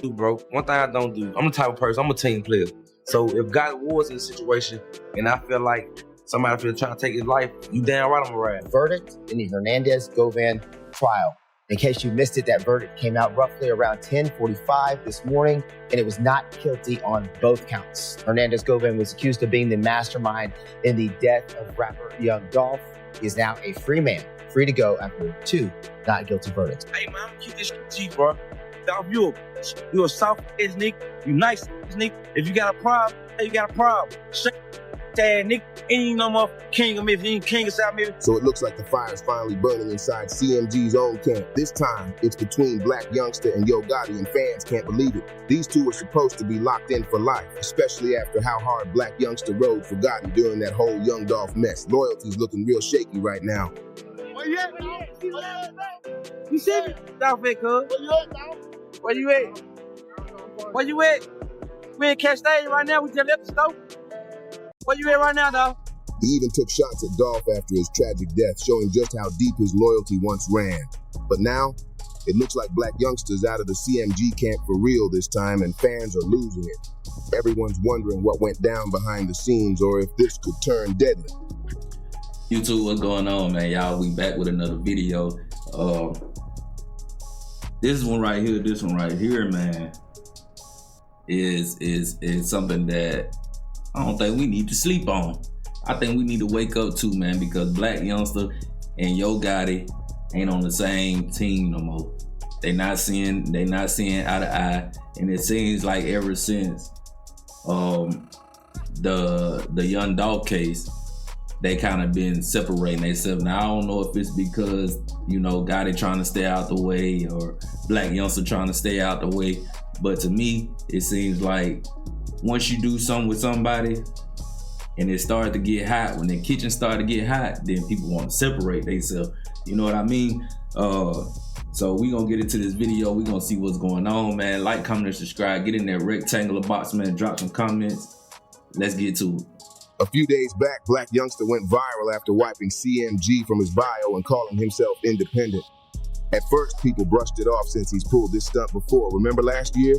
do, bro. One thing I don't do, I'm the type of person, I'm a team player. So if God was in a situation and I feel like somebody feel trying to take his life, you damn right I'm a ride. Verdict in the Hernandez-Govan trial. In case you missed it, that verdict came out roughly around 10:45 this morning, and it was not guilty on both counts. Hernandez-Govan was accused of being the mastermind in the death of rapper Young Dolph. He is now a free man, free to go after 2 not guilty verdicts. Hey, man, keep this shit G, bro. Dolph, you a soft-ass nigga. You nice nigga. If you got a problem, you got a problem. Shut nigga. Ain't no more king of Memphis. Ain't king of South Memphis. So it looks like the fire is finally burning inside CMG's own camp. This time, it's between Black Youngsta and Yo Gotti, and fans can't believe it. These two were supposed to be locked in for life, especially after how hard Black Youngsta rode for Gotti during that whole Young Dolph mess. Loyalty's looking real shaky right now. Where you at? You see me? Dolph, cuz. Where you at? Where you at? We in Cash Station right now. We just left the store. Where you at right now, dog? He even took shots at Dolph after his tragic death, showing just how deep his loyalty once ran. But now, it looks like Black Youngsta's out of the CMG camp for real this time, and fans are losing it. Everyone's wondering what went down behind the scenes, or if this could turn deadly. YouTube, what's going on, man? Y'all, we back with another video. This one right here, man, is something that I don't think we need to sleep on. I think we need to wake up to, man, because Black Youngsta and Yo Gotti ain't on the same team no more. They not seeing eye to eye, and it seems like ever since the Young Dolph case, they kind of been separating themselves. Now I don't know if it's because, you know, Gotti trying to stay out the way or Black Youngsta trying to stay out the way, but to me, it seems like once you do something with somebody and it started to get hot, when the kitchen started to get hot, then people want to separate themselves. You know what I mean? So we gonna get into this video. We gonna see what's going on, man. Like, comment, and subscribe. Get in that rectangular box, man. Drop some comments. Let's get to it. A few days back, Black Youngsta went viral after wiping CMG from his bio and calling himself independent. At first, people brushed it off since he's pulled this stunt before. Remember last year?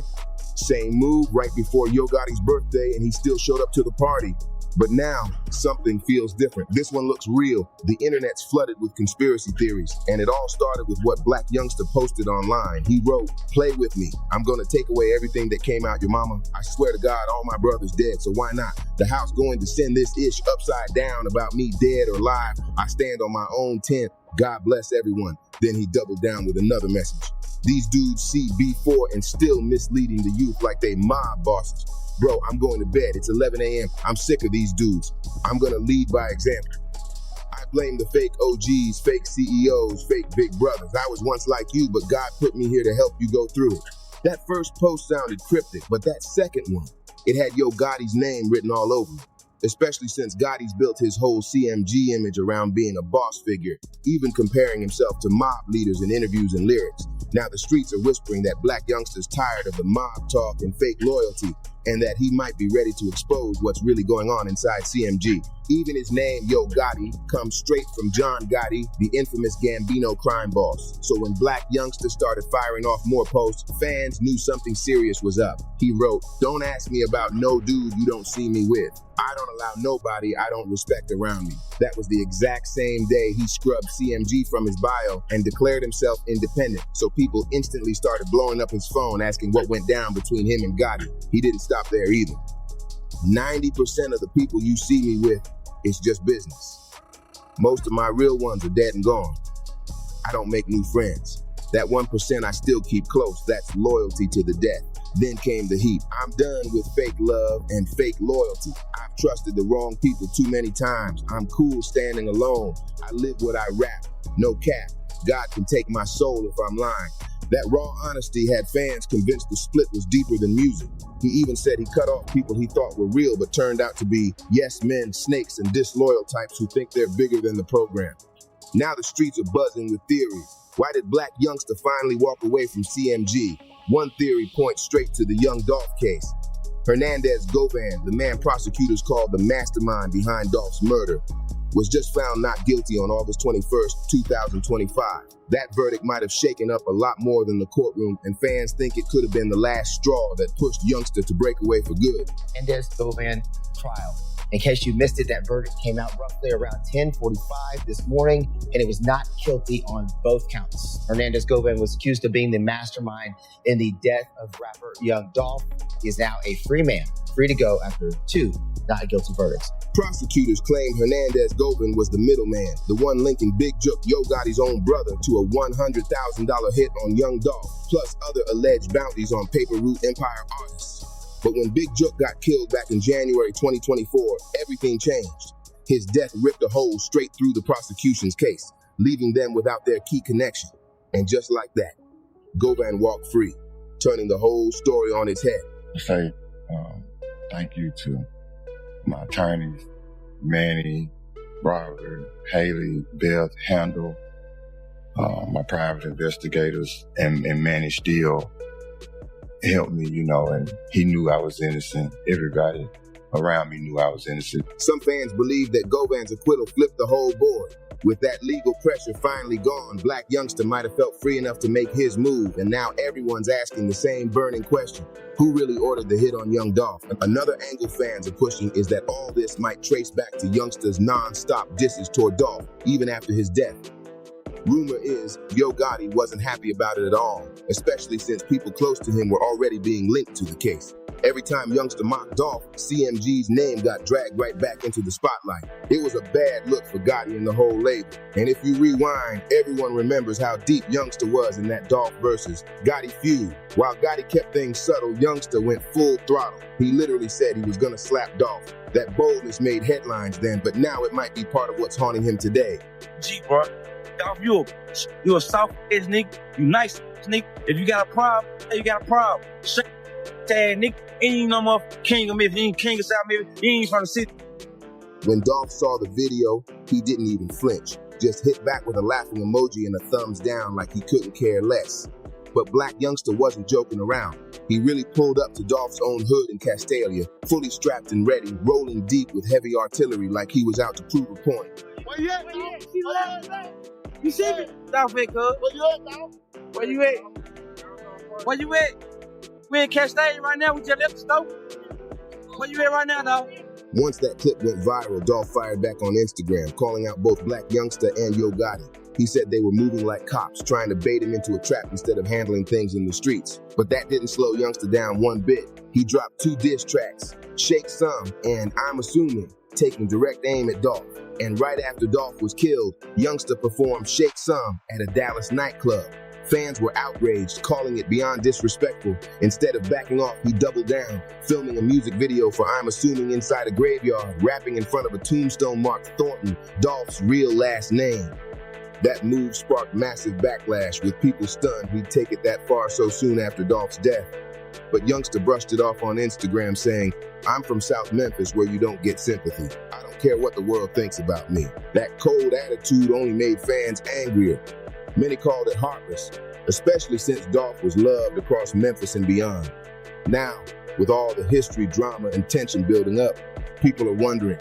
Same move right before Yo Gotti's birthday, and he still showed up to the party. But now, something feels different. This one looks real. The internet's flooded with conspiracy theories, and it all started with what Black Youngsta posted online. He wrote, "Play with me. I'm gonna take away everything that came out your mama. I swear to God, all my brothers dead, so why not? The house going to send this ish upside down about me dead or alive. I stand on my own 10. God bless everyone." Then he doubled down with another message. "These dudes see B4 and still misleading the youth like they mob bosses. Bro, I'm going to bed. It's 11 a.m. I'm sick of these dudes. I'm going to lead by example. I blame the fake OGs, fake CEOs, fake big brothers. I was once like you, but God put me here to help you go through it." That first post sounded cryptic, but that second one, it had Yo Gotti's name written all over it. Especially since Gotti's built his whole CMG image around being a boss figure, even comparing himself to mob leaders in interviews and lyrics. Now the streets are whispering that Black Youngsta's tired of the mob talk and fake loyalty, and that he might be ready to expose what's really going on inside CMG. Even his name, Yo Gotti, comes straight from John Gotti, the infamous Gambino crime boss. So when Black Youngsta started firing off more posts, fans knew something serious was up. He wrote, "Don't ask me about no dude you don't see me with. I don't allow nobody I don't respect around me." That was the exact same day he scrubbed CMG from his bio and declared himself independent. So people instantly started blowing up his phone asking what went down between him and Gotti. He didn't stop there either. 90% of the people you see me with, it's just business. Most of my real ones are dead and gone. I don't make new friends. That 1% I still keep close, that's loyalty to the death. Then came the heat. I'm done with fake love and fake loyalty. I've trusted the wrong people too many times. I'm cool standing alone. I live what I rap. No cap. God can take my soul if I'm lying. That raw honesty had fans convinced the split was deeper than music. He even said he cut off people he thought were real but turned out to be yes men, snakes, and disloyal types who think they're bigger than the program. Now the streets are buzzing with theories. Why did Black Youngsta finally walk away from CMG? One theory points straight to the Young Dolph case. Hernandez-Govan, the man prosecutors called the mastermind behind Dolph's murder. was just found not guilty on August 21st, 2025. That verdict might have shaken up a lot more than the courtroom, and fans think it could have been the last straw that pushed Youngsta to break away for good. Hernandez Govan trial. In case you missed it, that verdict came out roughly around 10:45 this morning, and it was not guilty on both counts. Hernandez Govan was accused of being the mastermind in the death of rapper Young Dolph. He is now a free man, free to go after 2 not guilty verdicts. Prosecutors claim Hernandez Govan was the middleman, the one linking Big Jook, Yo Gotti's own brother, to a $100,000 hit on Young Dolph, plus other alleged bounties on Paper Route Empire artists. But when Big Jook got killed back in January 2024, everything changed. His death ripped a hole straight through the prosecution's case, leaving them without their key connection. And just like that, Govan walked free, turning the whole story on its head. I say thank you to my attorneys, Manny, Robert, Haley, Beth, Handel, my private investigators, and Manny Steele helped me, and he knew I was innocent. Everybody around me knew I was innocent. Some fans believe that Govan's acquittal flipped the whole board. With that legal pressure finally gone, Black Youngsta might have felt free enough to make his move, and now everyone's asking the same burning question. Who really ordered the hit on Young Dolph? Another angle fans are pushing is that all this might trace back to Youngsta's non-stop disses toward Dolph, even after his death. Rumor is Yo Gotti wasn't happy about it at all, especially since people close to him were already being linked to the case. Every time Youngsta mocked Dolph, CMG's name got dragged right back into the spotlight. It was a bad look for Gotti and the whole label. And if you rewind, everyone remembers how deep Youngsta was in that Dolph versus Gotti feud. While Gotti kept things subtle, Youngsta went full throttle. He literally said he was gonna slap Dolph. That boldness made headlines then, but now it might be part of what's haunting him today. G, bro. Dolph, you a soft ass nigga. You nice nigga. If you got a problem, you got a problem. Shut ass nigga. Ain't no motherfucking king of Memphis. You ain't king of South Memphis. You ain't from the city. When Dolph saw the video, he didn't even flinch. Just hit back with a laughing emoji and a thumbs down like he couldn't care less. But Black Youngsta wasn't joking around. He really pulled up to Dolph's own hood in Castalia, fully strapped and ready, rolling deep with heavy artillery like he was out to prove a point. Where you at? You see me? Dolph, cuz. Where you at, Dolph? Where you at? Where you at? We in Castalia right now. We just left the store. Where you at right now, dog? Once that clip went viral, Dolph fired back on Instagram, calling out both Black Youngsta and Yo Gotti. He said they were moving like cops, trying to bait him into a trap instead of handling things in the streets. But that didn't slow Youngsta down one bit. He dropped 2 diss tracks, Shake Some and I'm Assuming, taking direct aim at Dolph. And right after Dolph was killed, Youngsta performed Shake Some at a Dallas nightclub. Fans were outraged, calling it beyond disrespectful. Instead of backing off, he doubled down, filming a music video for I'm Assuming inside a graveyard, rapping in front of a tombstone marked Thornton, Dolph's real last name. That move sparked massive backlash, with people stunned he'd take it that far so soon after Dolph's death. But Youngsta brushed it off on Instagram saying, I'm from South Memphis where you don't get sympathy. I don't care what the world thinks about me. That cold attitude only made fans angrier. Many called it heartless, especially since Dolph was loved across Memphis and beyond. Now, with all the history, drama, and tension building up, people are wondering,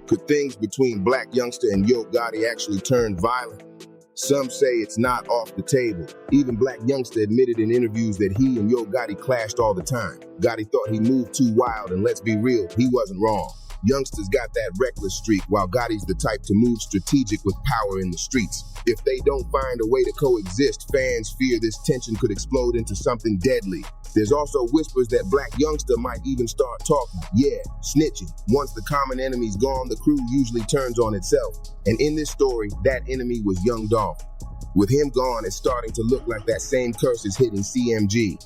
could things between Black Youngsta and Yo Gotti actually turn violent? Some say it's not off the table. Even Black Youngsta admitted in interviews that he and Yo Gotti clashed all the time. Gotti thought he moved too wild, and let's be real, he wasn't wrong. Youngsta's got that reckless streak, while Gotti's the type to move strategic with power in the streets. If they don't find a way to coexist, fans fear this tension could explode into something deadly. There's also whispers that Black Youngsta might even start talking. Yeah, snitching. Once the common enemy's gone, the crew usually turns on itself. And in this story, that enemy was Young Dolph. With him gone, it's starting to look like that same curse is hitting CMG.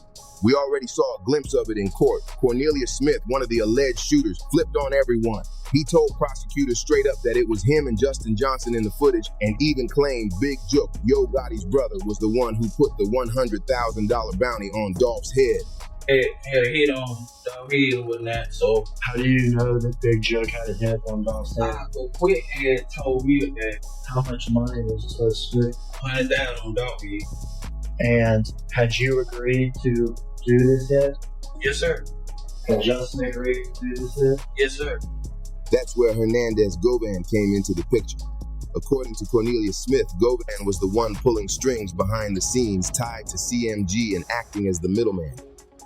We already saw a glimpse of it in court. Cornelius Smith, one of the alleged shooters, flipped on everyone. He told prosecutors straight up that it was him and Justin Johnson in the footage, and even claimed Big Jook, Yo Gotti's brother, was the one who put the $100,000 bounty on Dolph's head. Had a hit on Dolph's head and whatnot, so... How do you know that Big Jook had a hit on Dolph's head? Quick had told me that. How much money was supposed to be? $100,000 on Dolph's head. And had you agreed to do this hit? Yes, sir. Had Justin agreed to do this hit? Yes, sir. That's where Hernandez-Govan came into the picture. According to Cornelius Smith, Govan was the one pulling strings behind the scenes tied to CMG and acting as the middleman.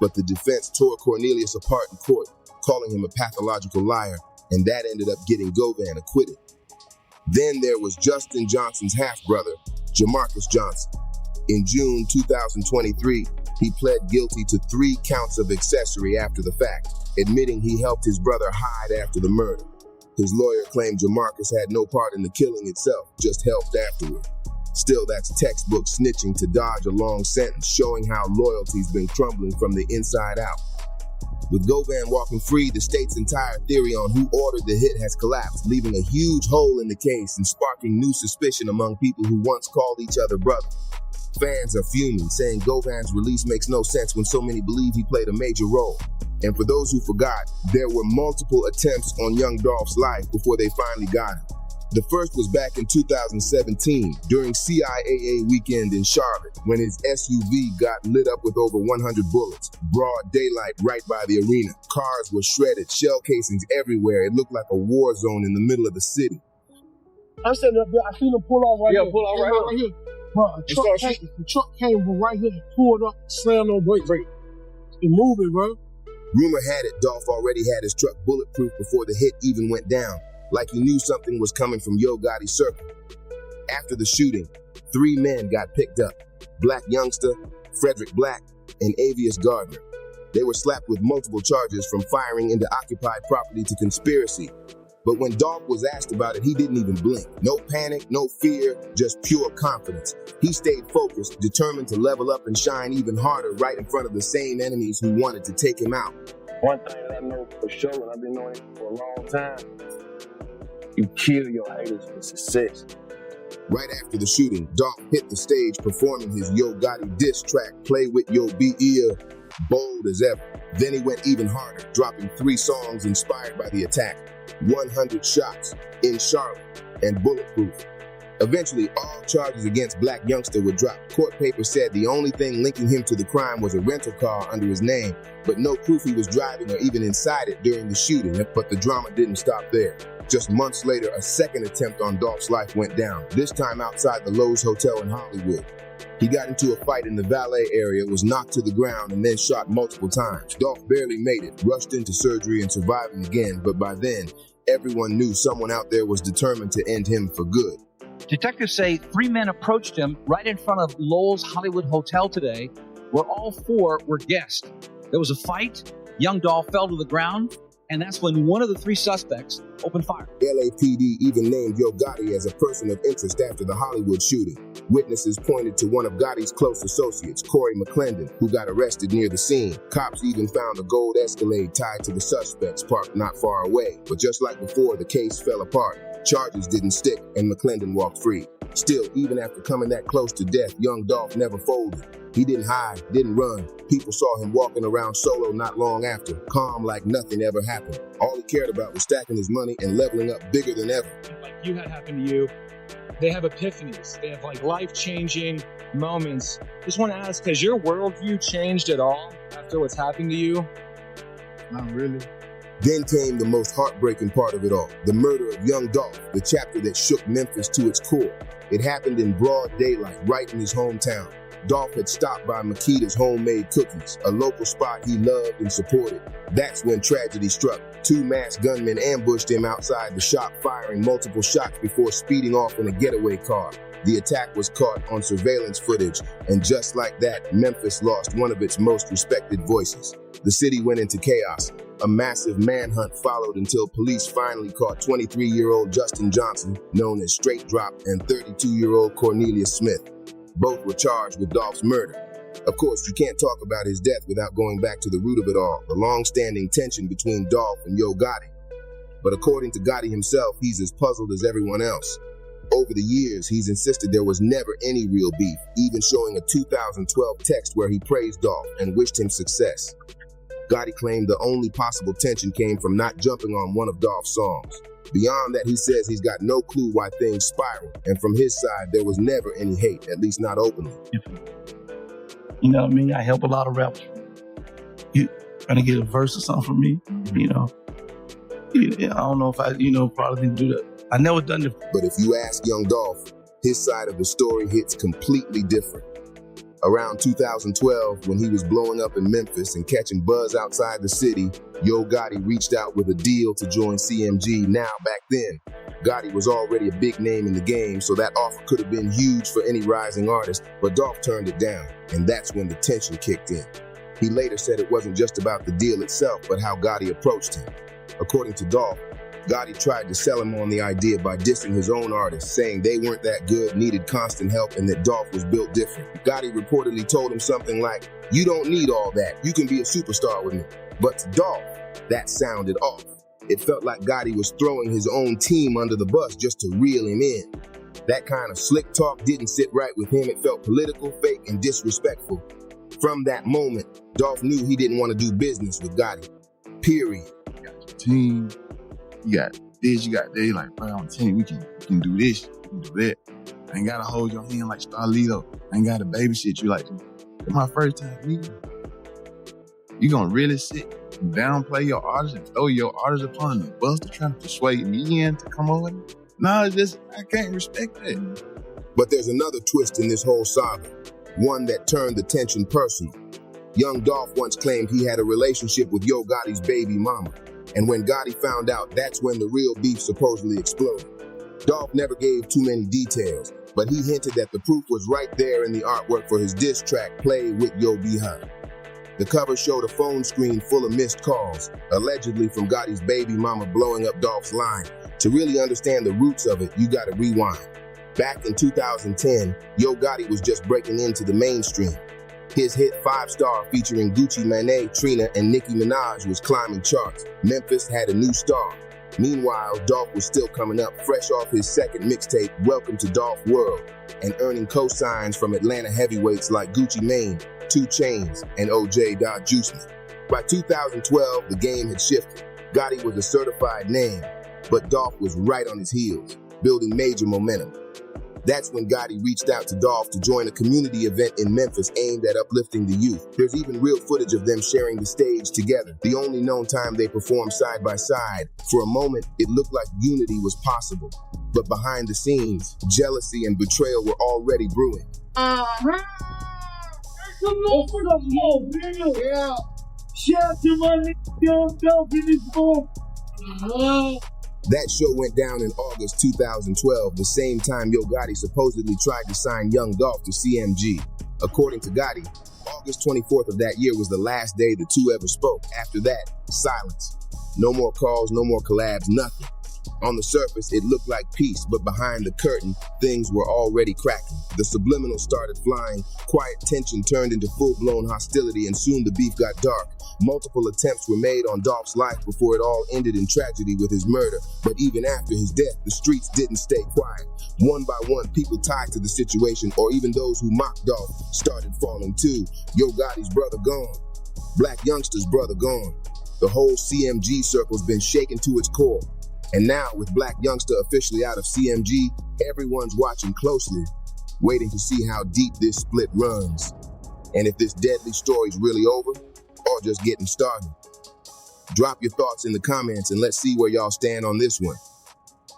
But the defense tore Cornelius apart in court, calling him a pathological liar, and that ended up getting Govan acquitted. Then there was Justin Johnson's half-brother, Jamarcus Johnson. In June 2023, he pled guilty to 3 counts of accessory after the fact, admitting he helped his brother hide after the murder. His lawyer claimed Jamarcus had no part in the killing itself, just helped afterward. Still, that's textbook snitching to dodge a long sentence, showing how loyalty's been crumbling from the inside out. With Govan walking free, the state's entire theory on who ordered the hit has collapsed, leaving a huge hole in the case and sparking new suspicion among people who once called each other brother. Fans are fuming, saying Govan's release makes no sense when so many believe he played a major role. And for those who forgot, there were multiple attempts on young Dolph's life before they finally got him. The first was back in 2017 during CIAA weekend in Charlotte when his SUV got lit up with over 100 bullets. Broad daylight right by the arena. Cars were shredded, shell casings everywhere. It looked like a war zone in the middle of the city. I'm standing up there. I seen him pull off right here. Pull off right here. Bro, the truck came from right here and pulled up, slammed on brakes. It moving, bro. Rumor had it Dolph already had his truck bulletproof before the hit even went down, like he knew something was coming from Yo Gotti's circle. After the shooting, 3 men got picked up: Black Youngsta, Frederick Black, and Avius Gardner. They were slapped with multiple charges from firing into occupied property to conspiracy. But when Dolph was asked about it, he didn't even blink. No panic, no fear, just pure confidence. He stayed focused, determined to level up and shine even harder right in front of the same enemies who wanted to take him out. One thing that I know for sure, and I've been knowing it for a long time, you kill your haters for success. Right after the shooting, Dolph hit the stage performing his Yo Gotti diss track, Play With Yo B.E.A., bold as ever. Then he went even harder, dropping 3 songs inspired by the attack: 100 Shots, In Charlotte, and Bulletproof. Eventually, all charges against Black Youngsta were dropped. Court papers said the only thing linking him to the crime was a rental car under his name, but no proof he was driving or even inside it during the shooting. But the drama didn't stop there. Just months later, a second attempt on Dolph's life went down, this time outside the Lowe's Hotel in Hollywood. He got into a fight in the valet area, was knocked to the ground, and then shot multiple times. Dolph barely made it, rushed into surgery and surviving again, but by then, everyone knew someone out there was determined to end him for good. Detectives say 3 men approached him right in front of Lowell's Hollywood Hotel today, where all 4 were guests. There was a fight, young Dolph fell to the ground, and that's when one of the 3 suspects opened fire. LAPD even named Yo Gotti as a person of interest after the Hollywood shooting. Witnesses pointed to one of Gotti's close associates, Corey McClendon, who got arrested near the scene. Cops even found a gold Escalade tied to the suspects parked not far away. But just like before, the case fell apart. Charges didn't stick, and McClendon walked free. Still, even after coming that close to death, young Dolph never folded. He didn't hide, didn't run. People saw him walking around solo not long after, calm like nothing ever happened. All he cared about was stacking his money and leveling up bigger than ever. Like you had happen to you, they have epiphanies. They have like life-changing moments. Just want to ask, has your worldview changed at all after what's happened to you? Not really. Then came the most heartbreaking part of it all, the murder of young Dolph, the chapter that shook Memphis to its core. It happened in broad daylight, right in his hometown. Dolph had stopped by Makita's homemade cookies, a local spot he loved and supported. That's when tragedy struck. 2 masked gunmen ambushed him outside the shop, firing multiple shots before speeding off in a getaway car. The attack was caught on surveillance footage, and just like that, Memphis lost one of its most respected voices. The city went into chaos. A massive manhunt followed until police finally caught 23-year-old Justin Johnson, known as Straight Drop, and 32-year-old Cornelius Smith. Both were charged with Dolph's murder. Of course, you can't talk about his death without going back to the root of it all, the long-standing tension between Dolph and Yo Gotti. But according to Gotti himself, he's as puzzled as everyone else. Over the years, he's insisted there was never any real beef, even showing a 2012 text where he praised Dolph and wished him success. Gotti claimed the only possible tension came from not jumping on one of Dolph's songs. Beyond that, he says he's got no clue why things spiral, and from his side, there was never any hate, at least not openly. You know what I mean? I help a lot of rappers. You trying to get a verse or something from me, you know? I don't know if I, probably didn't do that. I never done it. But if you ask Young Dolph, his side of the story hits completely different. Around 2012, when he was blowing up in Memphis and catching buzz outside the city, Yo Gotti reached out with a deal to join CMG. Now, back then, Gotti was already a big name in the game, so that offer could have been huge for any rising artist, but Dolph turned it down, and that's when the tension kicked in. He later said it wasn't just about the deal itself, but how Gotti approached him. According to Dolph, Gotti tried to sell him on the idea by dissing his own artists, saying they weren't that good, needed constant help, and that Dolph was built different. Gotti reportedly told him something like, "You don't need all that. You can be a superstar with me." But to Dolph, that sounded off. It felt like Gotti was throwing his own team under the bus just to reel him in. That kind of slick talk didn't sit right with him. It felt political, fake, and disrespectful. From that moment, Dolph knew he didn't want to do business with Gotti. Period. You got your team. You got this, you got that. You're like, bro, I'm telling you, we can do this, we can do that. I ain't gotta hold your hand like Starlito. I ain't gotta babysit you like, it's my first time meeting. You gonna really sit and downplay your artist and throw your artist upon the bus to try to persuade me in to come over? No, it's just, I can't respect that. But there's another twist in this whole saga, one that turned the tension personal. Young Dolph once claimed he had a relationship with Yo Gotti's baby mama. And when Gotti found out, that's when the real beef supposedly exploded. Dolph never gave too many details, but he hinted that the proof was right there in the artwork for his diss track, Play With Yo Behind. The cover showed a phone screen full of missed calls, allegedly from Gotti's baby mama blowing up Dolph's line. To really understand the roots of it, you gotta rewind. Back in 2010, Yo Gotti was just breaking into the mainstream. His hit 5 Star featuring Gucci Mane, Trina, and Nicki Minaj was climbing charts. Memphis had a new star. Meanwhile, Dolph was still coming up, fresh off his second mixtape, Welcome to Dolph World, and earning cosigns from Atlanta heavyweights like Gucci Mane, 2 Chainz, and OJ Da Juiceman. By 2012, the game had shifted. Gotti was a certified name, but Dolph was right on his heels, building major momentum. That's when Gotti reached out to Dolph to join a community event in Memphis aimed at uplifting the youth. There's even real footage of them sharing the stage together, the only known time they performed side by side. For a moment, it looked like unity was possible. But behind the scenes, jealousy and betrayal were already brewing. Yeah. Shout out to my nigga Young Dolph in this boom. That show went down in August 2012, the same time Yo Gotti supposedly tried to sign Young Dolph to CMG. According to Gotti, August 24th of that year was the last day the two ever spoke. After that, silence. No more calls, no more collabs, nothing. On the surface, it looked like peace, but behind the curtain, things were already cracking. The subliminal started flying, quiet tension turned into full-blown hostility, and soon the beef got dark. Multiple attempts were made on Dolph's life before it all ended in tragedy with his murder. But even after his death, the streets didn't stay quiet. One by one, people tied to the situation, or even those who mocked Dolph, started falling too. Yo Gotti's brother gone. Black Youngsta's brother gone. The whole CMG circle's been shaken to its core. And now, with Black Youngsta officially out of CMG, everyone's watching closely, waiting to see how deep this split runs. And if this deadly story's really over, or just getting started. Drop your thoughts in the comments and let's see where y'all stand on this one.